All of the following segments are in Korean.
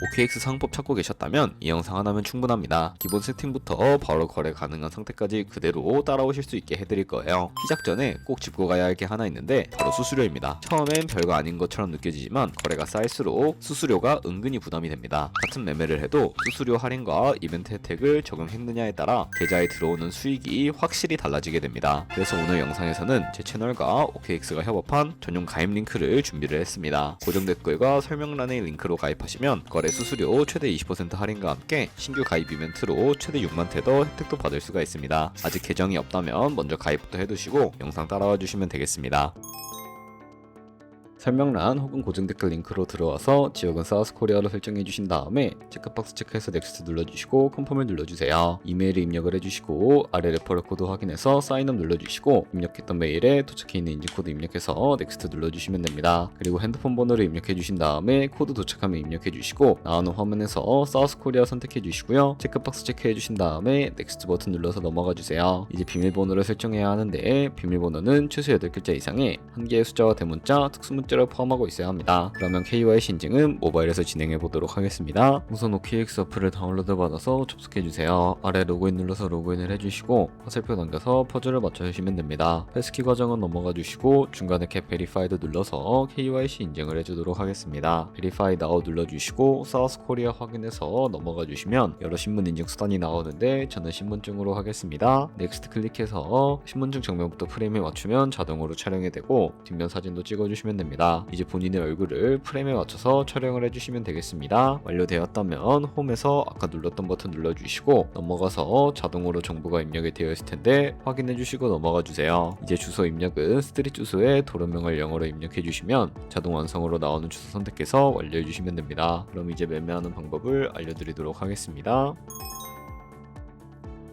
OKX 사용법 찾고 계셨다면 이 영상 하나면 충분합니다. 기본 세팅부터 바로 거래 가능한 상태까지 그대로 따라오실 수 있게 해드릴 거예요. 시작 전에 꼭 짚고 가야 할 게 하나 있는데 바로 수수료입니다. 처음엔 별거 아닌 것처럼 느껴지지만 거래가 쌓일수록 수수료가 은근히 부담이 됩니다. 같은 매매를 해도 수수료 할인과 이벤트 혜택을 적용했느냐에 따라 계좌에 들어오는 수익이 확실히 달라지게 됩니다. 그래서 오늘 영상에서는 제 채널과 OKX가 협업한 전용 가입 링크를 준비를 했습니다. 고정 댓글과 설명란의 링크로 가입하시면 거래 수수료 최대 20% 할인과 함께 신규 가입 이벤트로 최대 6만 테더 혜택도 받을 수가 있습니다. 아직 계정이 없다면 먼저 가입부터 해두시고 영상 따라와 주시면 되겠습니다. 설명란 혹은 고정 댓글 링크로 들어와서 지역은 사우스코리아로 설정해 주신 다음에 체크박스 체크해서 넥스트 눌러주시고 컨펌을 눌러주세요. 이메일을 입력을 해주시고 아래 레퍼럴 코드 확인해서 사인업 눌러주시고 입력했던 메일에 도착해 있는 인증코드 입력해서 넥스트 눌러주시면 됩니다. 그리고 핸드폰 번호를 입력해 주신 다음에 코드 도착하면 입력해 주시고 나오는 화면에서 사우스코리아 선택해 주시고요. 체크박스 체크해 주신 다음에 넥스트 버튼 눌러서 넘어가 주세요. 이제 비밀번호를 설정해야 하는데 비밀번호는 최소 8글자 이상의 한 개의 숫자와 대문자, 특수문자 를 포함하고 있어야 합니다. 그러면 KYC 인증은 모바일에서 진행해 보도록 하겠습니다. 우선 OKX 어플을 다운로드 받아서 접속해 주세요. 아래 로그인 눌러서 로그인을 해주시고 화살표 넘겨서 퍼즐을 맞춰주시면 됩니다. 패스키 과정은 넘어가 주시고 중간에 캡 베리파이드 눌러서 KYC 인증을 해주도록 하겠습니다. 베리파이 나우 눌러주시고 사우스코리아 확인해서 넘어가 주시면 여러 신분 인증 수단이 나오는데 저는 신분증으로 하겠습니다. 넥스트 클릭해서 신분증 정면부터 프레임에 맞추면 자동으로 촬영이 되고 뒷면 사진도 찍어주시면 됩니다. 이제 본인의 얼굴을 프레임에 맞춰서 촬영을 해주시면 되겠습니다. 완료되었다면 홈에서 아까 눌렀던 버튼 눌러주시고 넘어가서 자동으로 정보가 입력이 되어 있을 텐데 확인해주시고 넘어가주세요. 이제 주소 입력은 스트릿 주소에 도로명을 영어로 입력해주시면 자동 완성으로 나오는 주소 선택해서 완료해주시면 됩니다. 그럼 이제 매매하는 방법을 알려드리도록 하겠습니다.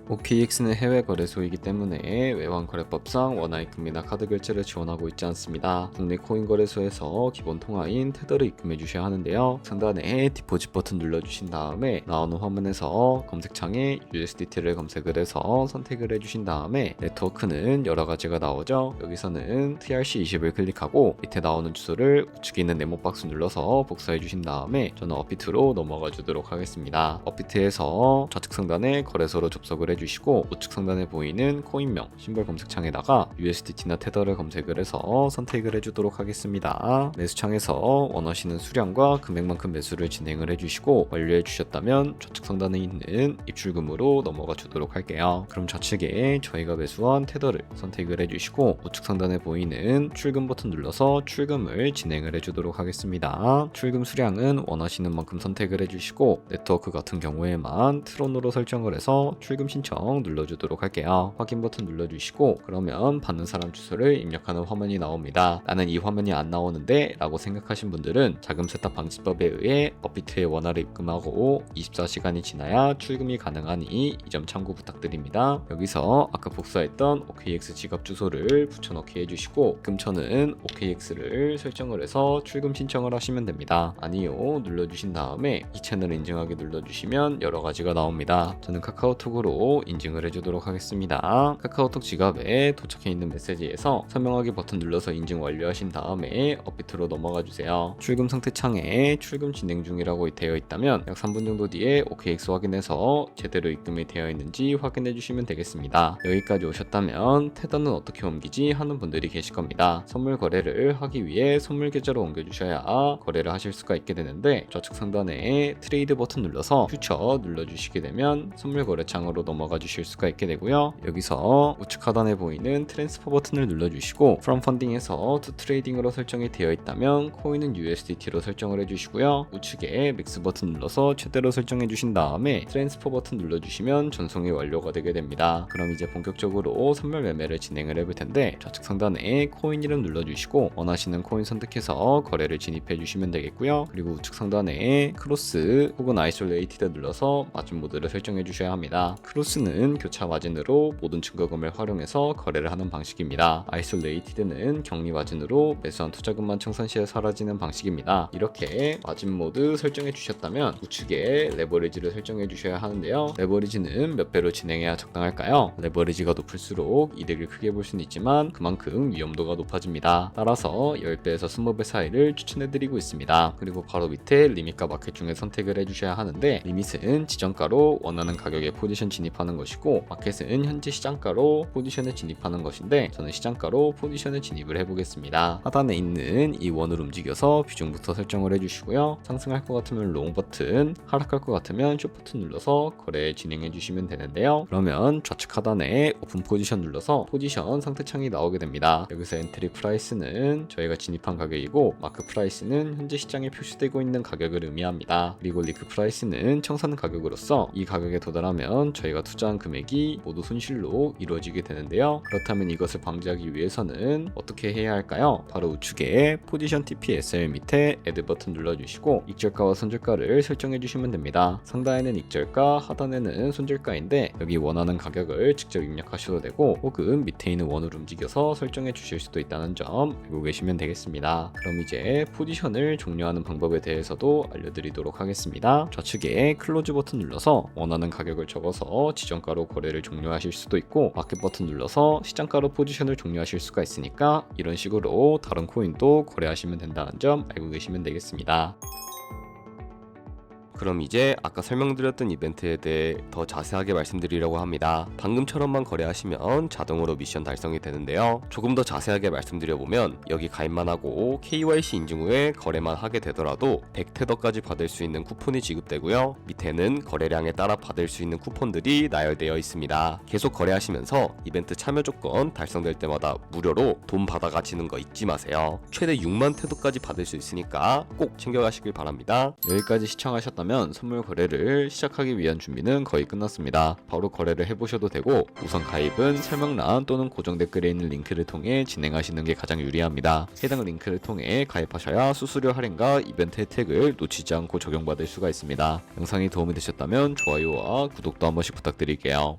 OKX는 해외 거래소이기 때문에 외환거래법상 원화입금이나 카드 결제를 지원하고 있지 않습니다. 국내 코인 거래소에서 기본 통화인 테더를 입금해 주셔야 하는데요. 상단에 디포짓 버튼 눌러주신 다음에 나오는 화면에서 검색창에 USDT를 검색을 해서 선택을 해주신 다음에 네트워크는 여러 가지가 나오죠. 여기서는 TRC20을 클릭하고 밑에 나오는 주소를 우측에 있는 네모 박스 눌러서 복사해 주신 다음에 저는 업비트로 넘어가 주도록 하겠습니다. 업비트에서 좌측 상단에 거래소로 접속을 해주시고 우측 상단에 보이는 코인명 심벌 검색창에다가 USDT나 테더를 검색을 해서 선택을 해주도록 하겠습니다. 매수창에서 원하시는 수량과 금액만큼 매수를 진행을 해주시고 완료해 주셨다면 좌측 상단에 있는 입출금으로 넘어가 주도록 할게요. 그럼 좌측에 저희가 매수한 테더를 선택을 해주시고 우측 상단에 보이는 출금 버튼 눌러서 출금을 진행을 해주도록 하겠습니다. 출금 수량은 원하시는 만큼 선택을 해주시고 네트워크 같은 경우에만 트론으로 설정을 해서 출금 신청 눌러주도록 할게요. 확인 버튼 눌러주시고 그러면 받는 사람 주소를 입력하는 화면이 나옵니다. 나는 이 화면이 안 나오는데 라고 생각하신 분들은 자금 세탁 방지법에 의해 업비트에 원화를 입금하고 24시간이 지나야 출금이 가능하니 이 점 참고 부탁드립니다. 여기서 아까 복사했던 OKX 지갑 주소를 붙여넣기 해주시고 입금처는 OKX를 설정을 해서 출금 신청을 하시면 됩니다. 아니요 눌러주신 다음에 이 채널 인증하기 눌러주시면 여러 가지가 나옵니다. 저는 카카오톡으로 인증을 해주도록 하겠습니다. 카카오톡 지갑에 도착해 있는 메시지에서 설명하기 버튼 눌러서 인증 완료하신 다음에 업비트로 넘어가 주세요. 출금 상태 창에 출금 진행 중이라고 되어 있다면 약 3분 정도 뒤에 OKX 확인해서 제대로 입금이 되어 있는지 확인해 주시면 되겠습니다. 여기까지 오셨다면 테더는 어떻게 옮기지 하는 분들이 계실 겁니다. 선물 거래를 하기 위해 선물 계좌로 옮겨 주셔야 거래를 하실 수가 있게 되는데 좌측 상단에 트레이드 버튼 눌러서 퓨처 눌러주시게 되면 선물 거래 창으로 넘어가 주실 수가 있게 되고요. 여기서 우측 하단에 보이는 트랜스퍼 버튼을 눌러주시고 From Funding에서 To Trading으로 설정이 되어 있다면 코인은 USDT로 설정을 해주시고요. 우측에 맥스 버튼 눌러서 최대로 설정해 주신 다음에 트랜스퍼 버튼 눌러주시면 전송이 완료가 되게 됩니다. 그럼 이제 본격적으로 선물 매매를 진행을 해볼 텐데 좌측 상단에 코인 이름 눌러주시고 원하시는 코인 선택해서 거래를 진입해 주시면 되겠고요. 그리고 우측 상단에 크로스 혹은 아이솔레이티드 눌러서 마진 모드를 설정해 주셔야 합니다. 크로스 소스는 교차 마진으로 모든 증거금을 활용해서 거래를 하는 방식입니다. 아이솔레이티드는 격리 마진으로 매수한 투자금만 청산 시에 사라지는 방식입니다. 이렇게 마진 모드 설정해 주셨다면 우측에 레버리지를 설정해 주셔야 하는데요. 레버리지는 몇 배로 진행해야 적당할까요? 레버리지가 높을수록 이득을 크게 볼 수는 있지만 그만큼 위험도가 높아집니다. 따라서 10배에서 20배 사이를 추천해 드리고 있습니다. 그리고 바로 밑에 리밋과 마켓 중에 선택을 해 주셔야 하는데, 리밋은 지정가로 원하는 가격에 포지션 진입하는 것이고 마켓은 현재 시장가로 포지션에 진입하는 것인데, 저는 시장가로 포지션에 진입을 해보겠습니다. 하단에 있는 이 원을 움직여서 비중부터 설정을 해주시고요. 상승할 것 같으면 롱 버튼, 하락할 것 같으면 숏 버튼 눌러서 거래 진행해 주시면 되는데요. 그러면 좌측 하단에 오픈 포지션 눌러서 포지션 상태창이 나오게 됩니다. 여기서 엔트리 프라이스는 저희가 진입한 가격이고 마크 프라이스는 현재 시장에 표시되고 있는 가격을 의미합니다. 그리고 리크 프라이스는 청산 가격으로서 이 가격에 도달하면 저희가 투자한 금액이 모두 손실로 이루어지게 되는데요. 그렇다면 이것을 방지하기 위해서는 어떻게 해야 할까요? 바로 우측에 포지션 TPSL 밑에 애드 버튼 눌러주시고 익절가와 손절가를 설정해 주시면 됩니다. 상단에는 익절가, 하단에는 손절가인데 여기 원하는 가격을 직접 입력하셔도 되고 혹은 밑에 있는 원을 움직여서 설정해 주실 수도 있다는 점 알고 계시면 되겠습니다. 그럼 이제 포지션을 종료하는 방법에 대해서도 알려드리도록 하겠습니다. 좌측에 클로즈 버튼 눌러서 원하는 가격을 적어서 지정가로 거래를 종료하실 수도 있고 마켓 버튼 눌러서 시장가로 포지션을 종료하실 수가 있으니까 이런 식으로 다른 코인도 거래하시면 된다는 점 알고 계시면 되겠습니다. 그럼 이제 아까 설명드렸던 이벤트에 대해 더 자세하게 말씀드리려고 합니다. 방금처럼만 거래하시면 자동으로 미션 달성이 되는데요. 조금 더 자세하게 말씀드려보면 여기 가입만 하고 KYC 인증 후에 거래만 하게 되더라도 100테더까지 받을 수 있는 쿠폰이 지급되고요. 밑에는 거래량에 따라 받을 수 있는 쿠폰들이 나열되어 있습니다. 계속 거래하시면서 이벤트 참여 조건 달성될 때마다 무료로 돈 받아가시는 거 잊지 마세요. 최대 6만 테더까지 받을 수 있으니까 꼭 챙겨가시길 바랍니다. 여기까지 시청하셨다면 선물 거래를 시작하기 위한 준비는 거의 끝났습니다. 바로 거래를 해보셔도 되고 우선 가입은 설명란 또는 고정 댓글에 있는 링크를 통해 진행하시는 게 가장 유리합니다. 해당 링크를 통해 가입하셔야 수수료 할인과 이벤트 혜택을 놓치지 않고 적용받을 수가 있습니다. 영상이 도움이 되셨다면 좋아요와 구독도 한 번씩 부탁드릴게요.